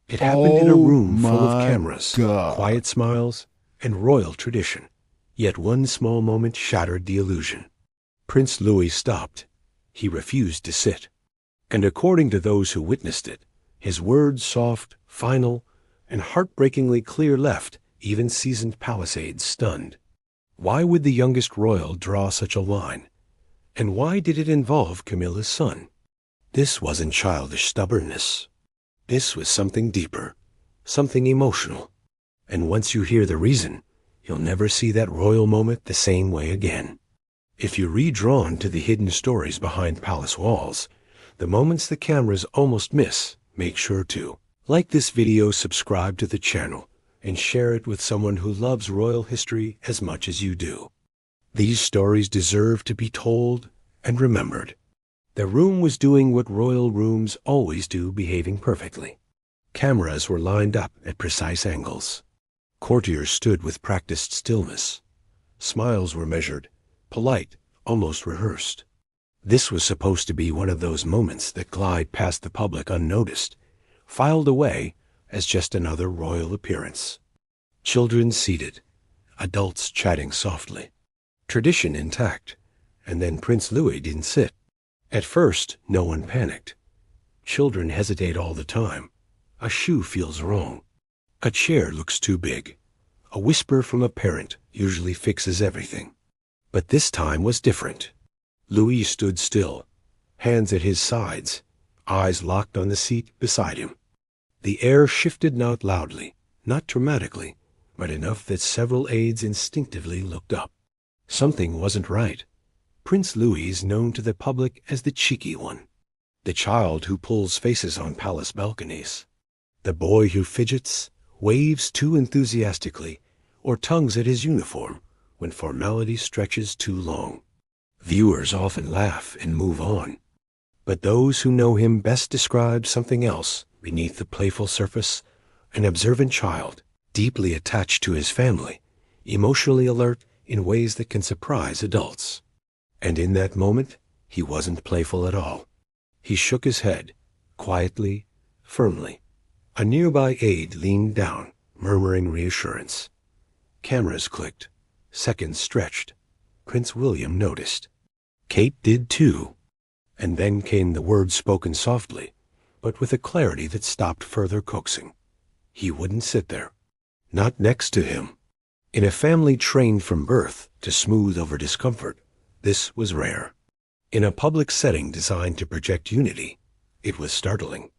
It happened in a Oh room full of my cameras, God. quiet smiles, and royal tradition. Yet one small moment shattered the illusion. Prince Louis stopped. He refused to sit. And according to those who witnessed it, his words soft, final, and heartbreakingly clear left even seasoned Palisades stunned. Why would the youngest royal draw such a line? And why did it involve Camilla's son? This wasn't childish stubbornness. This was something deeper, something emotional. And once you hear the reason, you'll never see that royal moment the same way again. If you're redrawn to the hidden stories behind palace walls, the moments the cameras almost miss, make sure to like this video, subscribe to the channel, and share it with someone who loves royal history as much as you do. These stories deserve to be told and remembered. The room was doing what royal rooms always do, behaving perfectly. Cameras were lined up at precise angles. Courtiers stood with practiced stillness. Smiles were measured, polite, almost rehearsed. This was supposed to be one of those moments that glide past the public unnoticed, filed away as just another royal appearance. Children seated, adults chatting softly. Tradition intact, and then Prince Louis didn't sit. At first, no one panicked. Children hesitate all the time. A shoe feels wrong. A chair looks too big. A whisper from a parent usually fixes everything. But this time was different. Louis stood still, hands at his sides, eyes locked on the seat beside him. The air shifted not loudly, not dramatically, but enough that several aides instinctively looked up. Something wasn't right. Prince Louis is known to the public as the cheeky one, the child who pulls faces on palace balconies, the boy who fidgets, waves too enthusiastically, or tugs at his uniform when formality stretches too long. Viewers often laugh and move on, but those who know him best describe something else beneath the playful surface: an observant child, deeply attached to his family, emotionally alert in ways that can surprise adults. And in that moment, he wasn't playful at all. He shook his head, quietly, firmly. A nearby aide leaned down, murmuring reassurance. Cameras clicked. Seconds stretched. Prince William noticed. Kate did too. And then came the words spoken softly, but with a clarity that stopped further coaxing. He wouldn't sit there. Not next to him. In a family trained from birth to smooth over discomfort, this was rare. In a public setting designed to project unity, it was startling.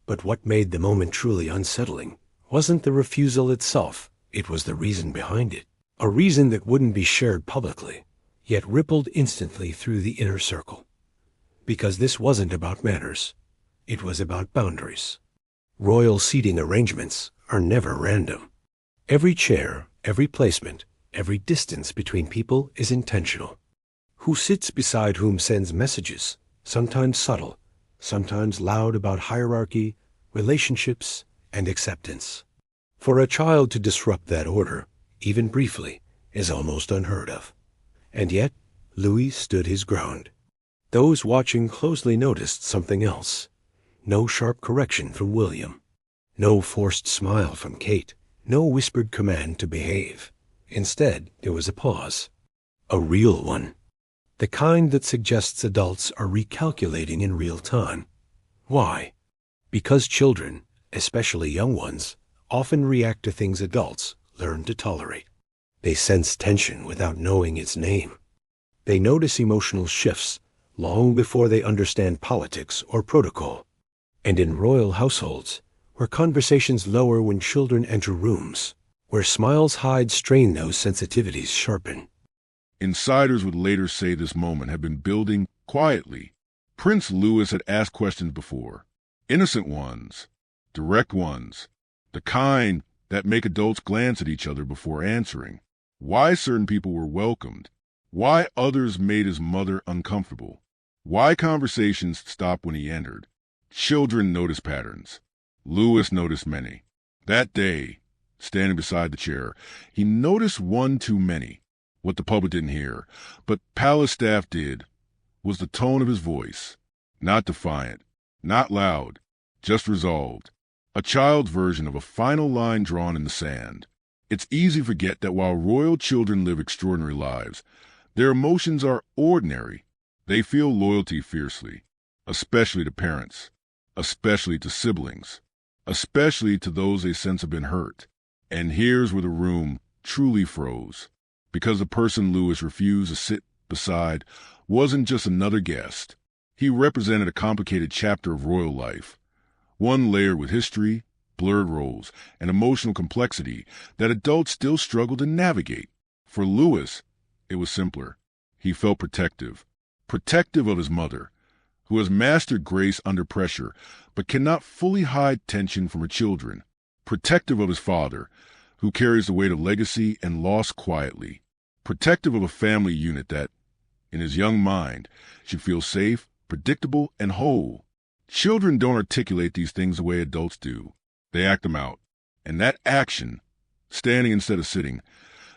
But what made the moment truly unsettling wasn't the refusal itself, it was the reason behind it. A reason that wouldn't be shared publicly, yet rippled instantly through the inner circle. Because this wasn't about manners, it was about boundaries. Royal seating arrangements are never random. Every chair, every placement, every distance between people is intentional. Who sits beside whom sends messages, sometimes subtle, sometimes loud, about hierarchy, relationships, and acceptance. For a child to disrupt that order, even briefly, is almost unheard of. And yet, Louis stood his ground. Those watching closely noticed something else. No sharp correction from William. No forced smile from Kate. No whispered command to behave. Instead, there was a pause. A real one. The kind that suggests adults are recalculating in real time. Why? Because children, especially young ones, often react to things adults learn to tolerate. They sense tension without knowing its name. They notice emotional shifts long before they understand politics or protocol. And in royal households, where conversations lower when children enter rooms, where smiles hide strain those sensitivities sharpen. Insiders would later say this moment had been building quietly. Prince Louis had asked questions before. Innocent ones, direct ones, the kind that make adults glance at each other before answering. Why certain people were welcomed. Why others made his mother uncomfortable. Why conversations stopped when he entered. Children noticed patterns. Louis noticed many. That day, standing beside the chair, he noticed one too many. What the public didn't hear, but palace staff did, was the tone of his voice. Not defiant, not loud, just resolved. a child's version of a final line drawn in the sand. It's easy to forget that while royal children live extraordinary lives, their emotions are ordinary. They feel loyalty fiercely, especially to parents, especially to siblings, especially to those they sense have been hurt. And here's where the room truly froze, because the person Lewis refused to sit beside wasn't just another guest. He represented a complicated chapter of royal life, one layered with history, blurred roles, and emotional complexity that adults still struggle to navigate. For Lewis, it was simpler. He felt protective of his mother, who has mastered grace under pressure, but cannot fully hide tension from her children. Protective of his father, who carries the weight of legacy and loss quietly. Protective of a family unit that, in his young mind, should feel safe, predictable, and whole. Children don't articulate these things the way adults do. They act them out. And that action, standing instead of sitting,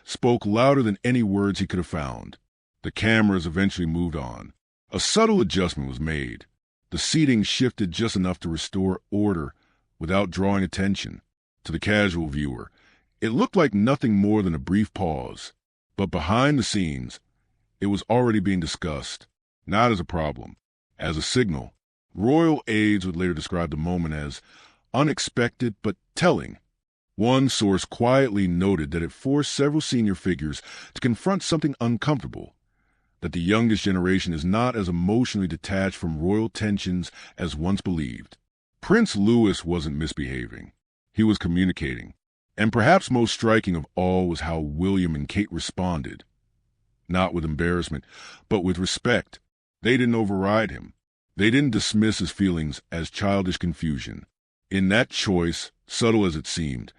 spoke louder than any words he could have found. The cameras eventually moved on. A subtle adjustment was made. The seating shifted just enough to restore order without drawing attention. To the casual viewer, it looked like nothing more than a brief pause. But behind the scenes, it was already being discussed, not as a problem, as a signal. Royal aides would later describe the moment as unexpected but telling. One source quietly noted that it forced several senior figures to confront something uncomfortable, that the youngest generation is not as emotionally detached from royal tensions as once believed. Prince Louis wasn't misbehaving. He was communicating. And perhaps most striking of all was how William and Kate responded. Not with embarrassment, but with respect. They didn't override him. They didn't dismiss his feelings as childish confusion. In that choice, subtle as it seemed,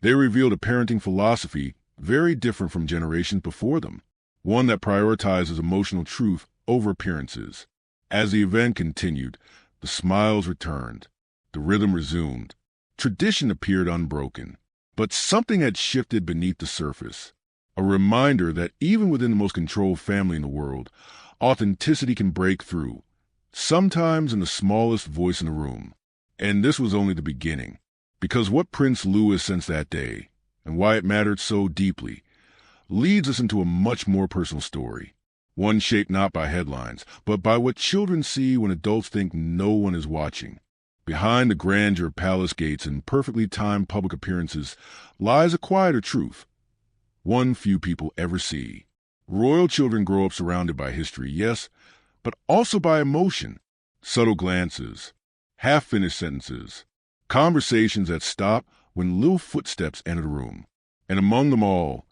they revealed a parenting philosophy very different from generations before them, one that prioritizes emotional truth over appearances. As the event continued, the smiles returned, the rhythm resumed. Tradition appeared unbroken. But something had shifted beneath the surface, a reminder that even within the most controlled family in the world, authenticity can break through, sometimes in the smallest voice in the room. And this was only the beginning, because what Prince Louis sensed that day, and why it mattered so deeply, leads us into a much more personal story, one shaped not by headlines, but by what children see when adults think no one is watching. Behind the grandeur of palace gates and perfectly timed public appearances lies a quieter truth, one few people ever see. Royal children grow up surrounded by history, yes, but also by emotion. Subtle glances, half-finished sentences, conversations that stop when little footsteps enter the room. And among them all,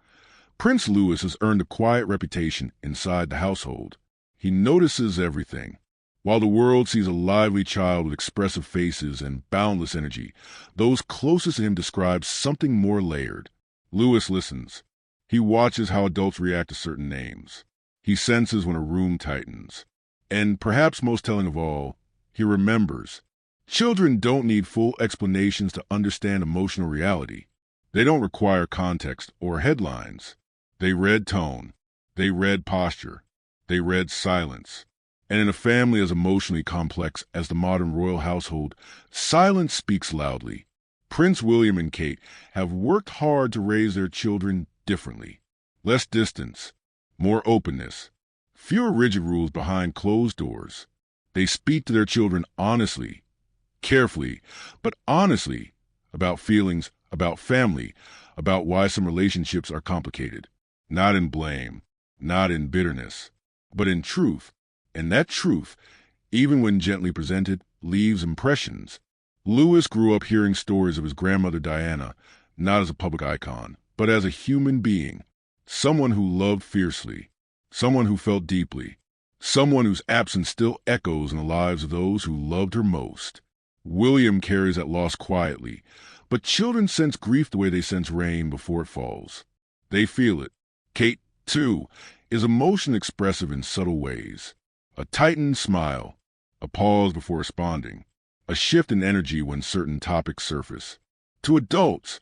Prince Louis has earned a quiet reputation inside the household. He notices everything. While the world sees a lively child with expressive faces and boundless energy, those closest to him describe something more layered. Louis listens. He watches how adults react to certain names. He senses when a room tightens. And perhaps most telling of all, he remembers. Children don't need full explanations to understand emotional reality. They don't require context or headlines. They read tone. They read posture. They read silence. And in a family as emotionally complex as the modern royal household, silence speaks loudly. Prince William and Kate have worked hard to raise their children differently. Less distance, more openness, fewer rigid rules behind closed doors. They speak to their children honestly, carefully, but honestly, about feelings, about family, about why some relationships are complicated. Not in blame, not in bitterness, but in truth. And that truth, even when gently presented, leaves impressions. Louis grew up hearing stories of his grandmother Diana, not as a public icon, but as a human being, someone who loved fiercely, someone who felt deeply, someone whose absence still echoes in the lives of those who loved her most. William carries that loss quietly, but children sense grief the way they sense rain before it falls. They feel it. Kate, too, is emotion expressive in subtle ways. A tightened smile, a pause before responding, a shift in energy when certain topics surface. To adults,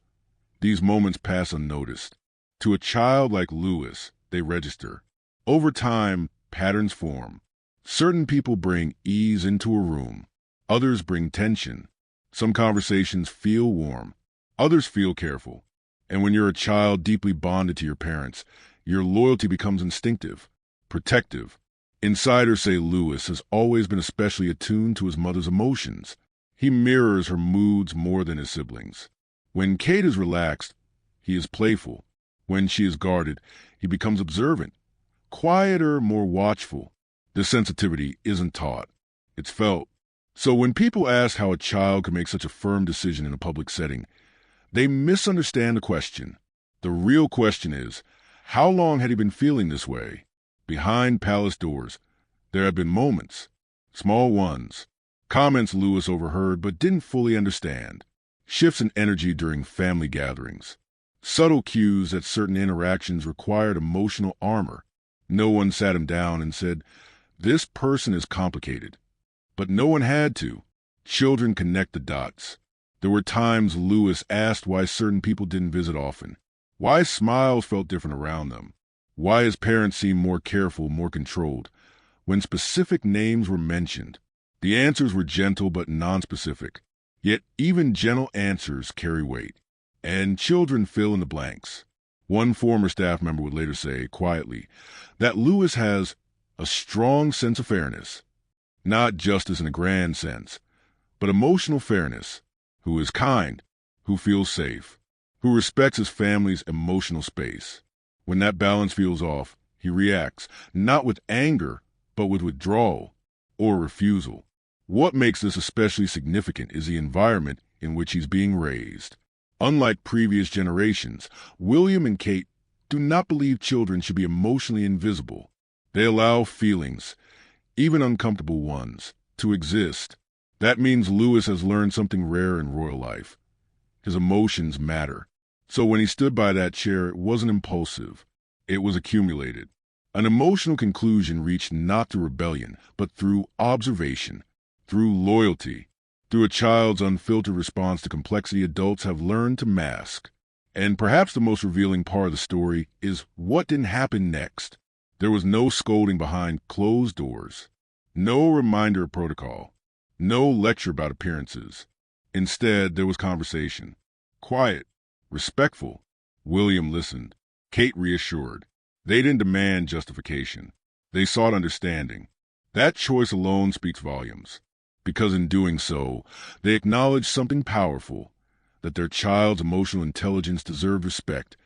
these moments pass unnoticed. To a child like Louis, they register. Over time, patterns form. Certain people bring ease into a room. Others bring tension. Some conversations feel warm, others feel careful. And when you're a child deeply bonded to your parents, your loyalty becomes instinctive, protective. Insiders say Lewis has always been especially attuned to his mother's emotions. He mirrors her moods more than his siblings. When Kate is relaxed, he is playful. When she is guarded, he becomes observant, quieter, more watchful. This sensitivity isn't taught. It's felt. So when people ask how a child can make such a firm decision in a public setting, they misunderstand the question. The real question is, how long had he been feeling this way? Behind palace doors, there had been moments, small ones, comments Lewis overheard but didn't fully understand, shifts in energy during family gatherings, subtle cues that certain interactions required emotional armor. No one sat him down and said, "This person is complicated." But no one had to. Children connect the dots. There were times Lewis asked why certain people didn't visit often, why smiles felt different around them, why his parents seemed more careful, more controlled. When specific names were mentioned, the answers were gentle but nonspecific. Yet even gentle answers carry weight, and children fill in the blanks. One former staff member would later say, quietly, that Lewis has a strong sense of fairness, not justice in a grand sense, but emotional fairness, who is kind, who feels safe, who respects his family's emotional space. When that balance feels off, he reacts, not with anger, but with withdrawal or refusal. What makes this especially significant is the environment in which he's being raised. Unlike previous generations, William and Kate do not believe children should be emotionally invisible. They allow feelings, even uncomfortable ones, to exist. That means Lewis has learned something rare in royal life. His emotions matter. So when he stood by that chair, it wasn't impulsive. It was accumulated. An emotional conclusion reached not through rebellion, but through observation, through loyalty, through a child's unfiltered response to complexity adults have learned to mask. And perhaps the most revealing part of the story is what didn't happen next. There was no scolding behind closed doors, no reminder of protocol, no lecture about appearances. Instead, there was conversation. Quiet, respectful. William listened. Kate reassured. They didn't demand justification. They sought understanding. That choice alone speaks volumes, because in doing so, they acknowledged something powerful, that their child's emotional intelligence deserved respect,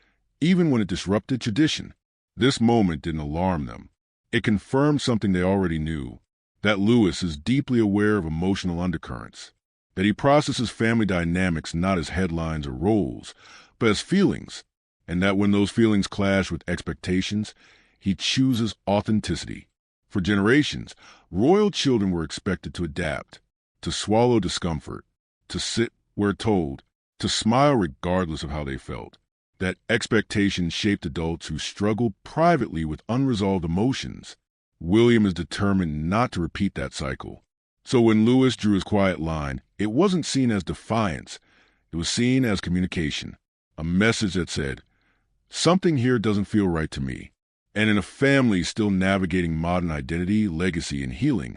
even when it disrupted tradition. This moment didn't alarm them. It confirmed something they already knew, that Lewis is deeply aware of emotional undercurrents, that he processes family dynamics not as headlines or roles, but as feelings, and that when those feelings clash with expectations, he chooses authenticity. For generations, royal children were expected to adapt, to swallow discomfort, to sit where told, to smile regardless of how they felt. That expectation shaped adults who struggled privately with unresolved emotions. William is determined not to repeat that cycle. So when Lewis drew his quiet line, it wasn't seen as defiance. It was seen as communication, a message that said, "Something here doesn't feel right to me." And in a family still navigating modern identity, legacy, and healing,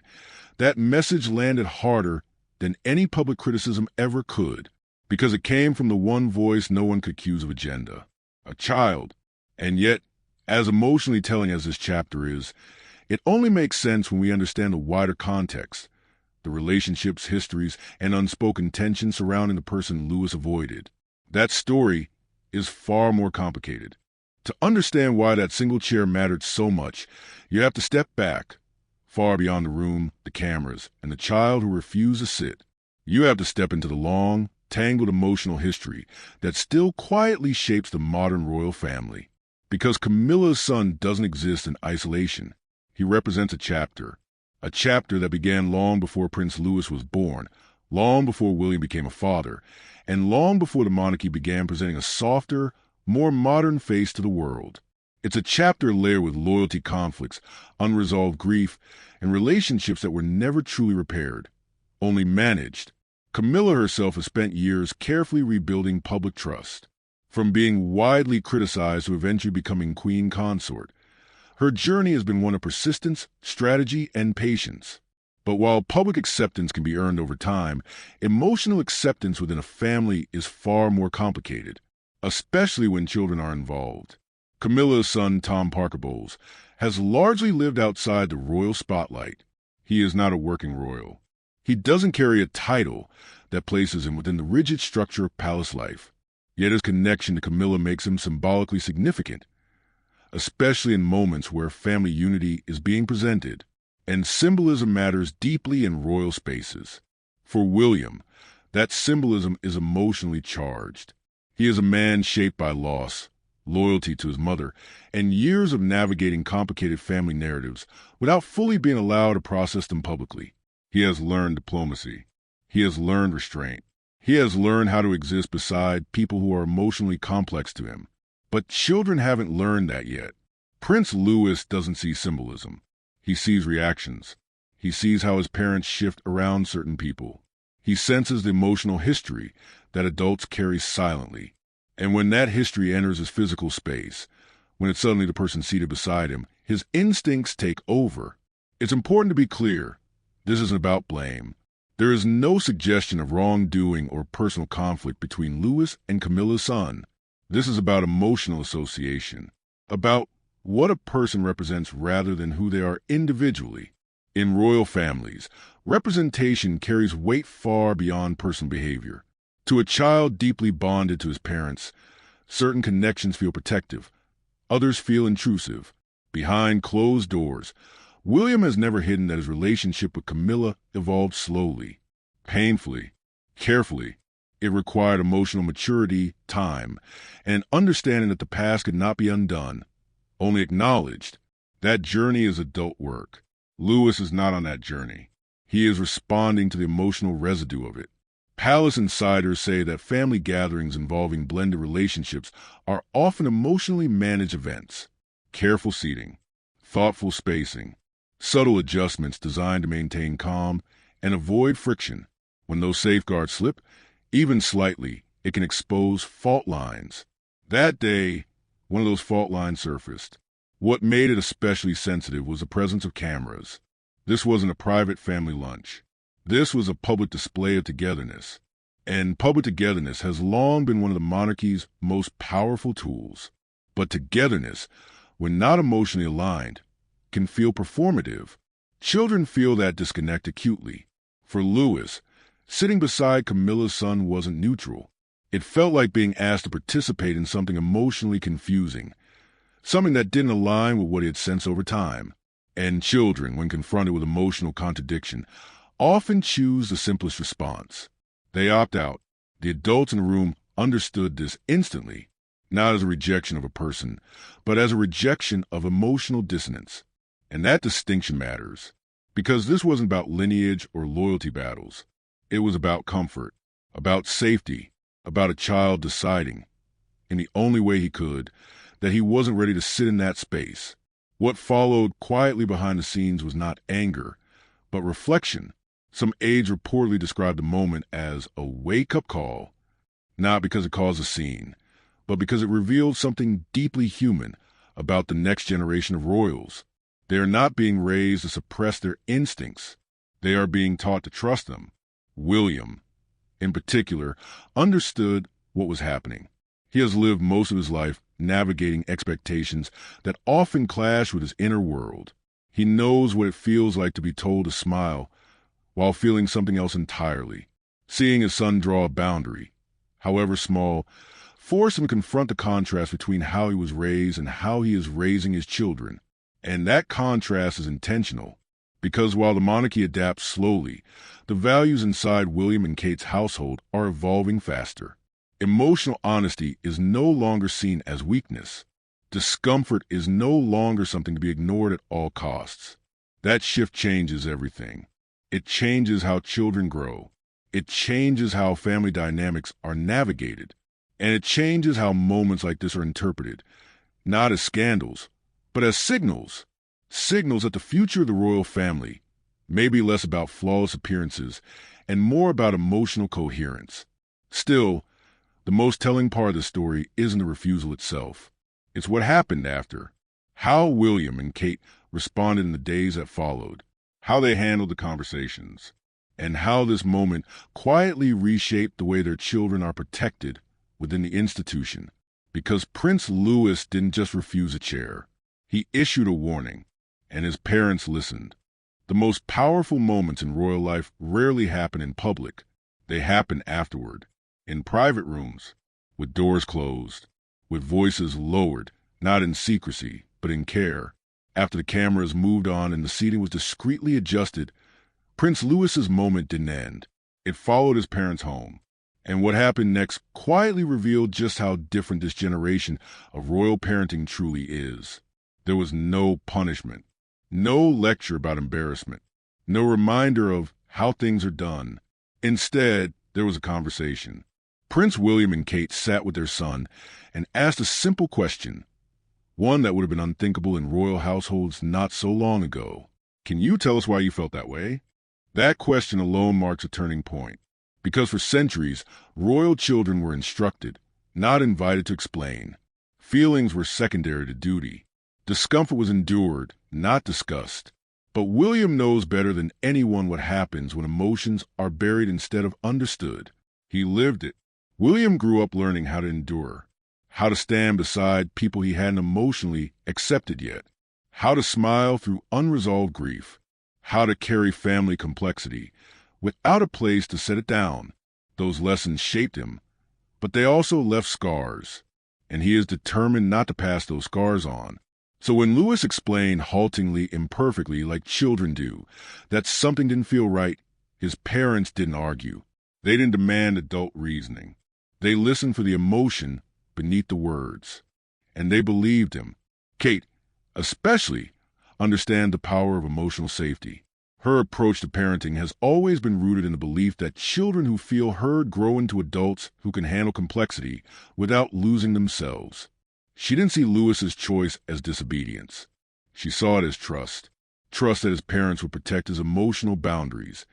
that message landed harder than any public criticism ever could, because it came from the one voice no one could accuse of agenda, a child. And yet, as emotionally telling as this chapter is, it only makes sense when we understand the wider context, the relationships, histories, and unspoken tension surrounding the person Lewis avoided. That story is far more complicated. To understand why that single chair mattered so much, you have to step back, far beyond the room, the cameras, and the child who refused to sit. You have to step into the long, tangled emotional history that still quietly shapes the modern royal family. Because Camilla's son doesn't exist in isolation. He represents a chapter that began long before Prince Louis was born, long before William became a father, and long before the monarchy began presenting a softer, more modern face to the world. It's a chapter layered with loyalty conflicts, unresolved grief, and relationships that were never truly repaired, only managed. Camilla herself has spent years carefully rebuilding public trust, from being widely criticized to eventually becoming queen consort. Her journey has been one of persistence, strategy, and patience. But while public acceptance can be earned over time, emotional acceptance within a family is far more complicated, especially when children are involved. Camilla's son, Tom Parker Bowles, has largely lived outside the royal spotlight. He is not a working royal. He doesn't carry a title that places him within the rigid structure of palace life. Yet his connection to Camilla makes him symbolically significant, especially in moments where family unity is being presented, and symbolism matters deeply in royal spaces. For William, that symbolism is emotionally charged. He is a man shaped by loss, loyalty to his mother, and years of navigating complicated family narratives without fully being allowed to process them publicly. He has learned diplomacy. He has learned restraint. He has learned how to exist beside people who are emotionally complex to him. But children haven't learned that yet. Prince Louis doesn't see symbolism. He sees reactions. He sees how his parents shift around certain people. He senses the emotional history that adults carry silently. And when that history enters his physical space, when it's suddenly the person seated beside him, his instincts take over. It's important to be clear. This isn't about blame. There is no suggestion of wrongdoing or personal conflict between Louis and Camilla's son. This is about emotional association, about what a person represents rather than who they are individually. In royal families, representation carries weight far beyond personal behavior. To a child deeply bonded to his parents, certain connections feel protective, others feel intrusive. Behind closed doors, William has never hidden that his relationship with Camilla evolved slowly, painfully, carefully. It required emotional maturity, time, and understanding that the past could not be undone, only acknowledged. That journey is adult work. Louis is not on that journey. He is responding to the emotional residue of it. Palace insiders say that family gatherings involving blended relationships are often emotionally managed events. Careful seating, thoughtful spacing, subtle adjustments designed to maintain calm and avoid friction. When those safeguards slip, even slightly, it can expose fault lines. That day, one of those fault lines surfaced. What made it especially sensitive was the presence of cameras. This wasn't a private family lunch. This was a public display of togetherness. And public togetherness has long been one of the monarchy's most powerful tools. But togetherness, when not emotionally aligned, can feel performative. Children feel that disconnect acutely. For Louis, sitting beside Camilla's son wasn't neutral. It felt like being asked to participate in something emotionally confusing, something that didn't align with what he had sensed over time. And children, when confronted with emotional contradiction, often choose the simplest response. They opt out. The adults in the room understood this instantly, not as a rejection of a person, but as a rejection of emotional dissonance. And that distinction matters, because this wasn't about lineage or loyalty battles. It was about comfort, about safety, about a child deciding, in the only way he could, that he wasn't ready to sit in that space. What followed quietly behind the scenes was not anger, but reflection. Some aides reportedly described the moment as a wake-up call, not because it caused a scene, but because it revealed something deeply human about the next generation of royals. They are not being raised to suppress their instincts. They are being taught to trust them. William, in particular, understood what was happening. He has lived most of his life navigating expectations that often clash with his inner world. He knows what it feels like to be told to smile while feeling something else entirely. Seeing his son draw a boundary, however small, forced him to confront the contrast between how he was raised and how he is raising his children. And that contrast is intentional, because while the monarchy adapts slowly, the values inside William and Kate's household are evolving faster. Emotional honesty is no longer seen as weakness. Discomfort is no longer something to be ignored at all costs. That shift changes everything. It changes how children grow. It changes how family dynamics are navigated. And it changes how moments like this are interpreted, not as scandals, but as signals. Signals that the future of the royal family may be less about flawless appearances and more about emotional coherence. Still, the most telling part of the story isn't the refusal itself. It's what happened after. How William and Kate responded in the days that followed. how they handled the conversations, and how this moment quietly reshaped the way their children are protected within the institution. Because Prince Louis didn't just refuse a chair, he issued a warning, and his parents listened. The most powerful moments in royal life rarely happen in public. They happen afterward, in private rooms, with doors closed, with voices lowered, not in secrecy, but in care. After the cameras moved on and the seating was discreetly adjusted, Prince Louis's moment didn't end. It followed his parents home. And what happened next quietly revealed just how different this generation of royal parenting truly is. There was no punishment, no lecture about embarrassment, no reminder of how things are done. Instead, there was a conversation. Prince William and Kate sat with their son and asked a simple question, one that would have been unthinkable in royal households not so long ago. Can you tell us why you felt that way? That question alone marks a turning point, because for centuries, royal children were instructed, not invited to explain. Feelings were secondary to duty. Discomfort was endured, not discussed. But William knows better than anyone what happens when emotions are buried instead of understood. He lived it. William grew up learning how to endure, how to stand beside people he hadn't emotionally accepted yet, how to smile through unresolved grief, how to carry family complexity without a place to set it down. Those lessons shaped him, but they also left scars, and he is determined not to pass those scars on. So when Louis explained haltingly, imperfectly, like children do, that something didn't feel right, his parents didn't argue. They didn't demand adult reasoning. They listened for the emotion beneath the words, and they believed him. Kate, especially, understands the power of emotional safety. Her approach to parenting has always been rooted in the belief that children who feel heard grow into adults who can handle complexity without losing themselves. She didn't see Louis's choice as disobedience. She saw it as trust. Trust that his parents would protect his emotional boundaries,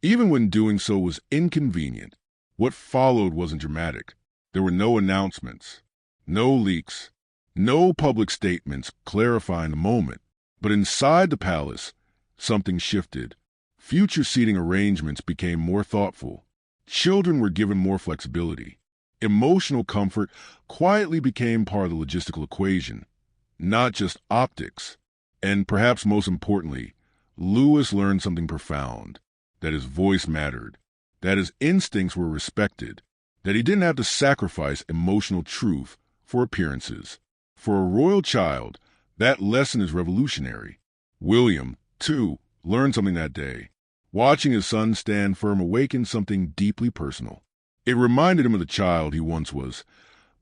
even when doing so was inconvenient. What followed wasn't dramatic. There were no announcements, no leaks, no public statements clarifying the moment. But inside the palace, something shifted. Future seating arrangements became more thoughtful. Children were given more flexibility. Emotional comfort quietly became part of the logistical equation, not just optics. And perhaps most importantly, Louis learned something profound, that his voice mattered, that his instincts were respected, that he didn't have to sacrifice emotional truth for appearances. For a royal child, that lesson is revolutionary. William, too, learned something that day. Watching his son stand firm awakened something deeply personal. It reminded him of the child he once was,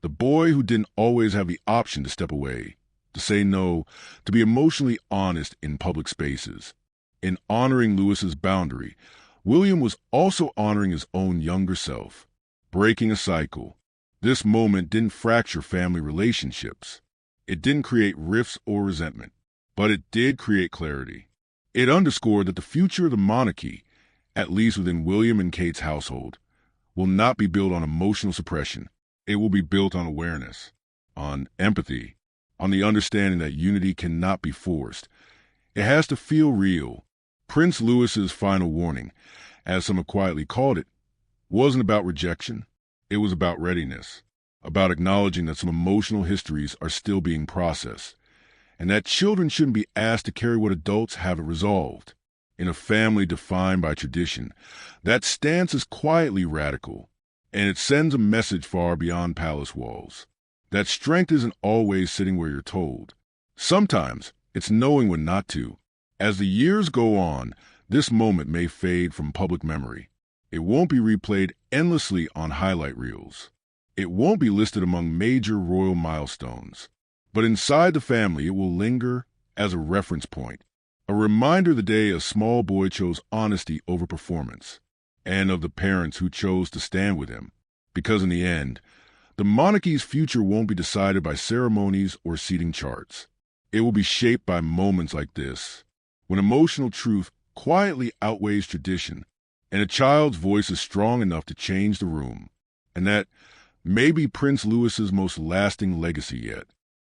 the boy who didn't always have the option to step away, to say no, to be emotionally honest in public spaces. In honoring Louis's boundary, William was also honoring his own younger self, breaking a cycle. This moment didn't fracture family relationships. It didn't create rifts or resentment, but it did create clarity. It underscored that the future of the monarchy, at least within William and Kate's household, will not be built on emotional suppression. It will be built on awareness, on empathy, on the understanding that unity cannot be forced. It has to feel real. Prince Louis's final warning, as some have quietly called it, wasn't about rejection. It was about readiness, about acknowledging that some emotional histories are still being processed, and that children shouldn't be asked to carry what adults haven't resolved. In a family defined by tradition, that stance is quietly radical, and it sends a message far beyond palace walls. That strength isn't always sitting where you're told. Sometimes it's knowing when not to. As the years go on, this moment may fade from public memory. It won't be replayed endlessly on highlight reels. It won't be listed among major royal milestones. But inside the family, it will linger as a reference point, a reminder of the day a small boy chose honesty over performance, and of the parents who chose to stand with him. Because in the end, the monarchy's future won't be decided by ceremonies or seating charts. It will be shaped by moments like this, when emotional truth quietly outweighs tradition, and a child's voice is strong enough to change the room. And that may be Prince Louis's most lasting legacy yet.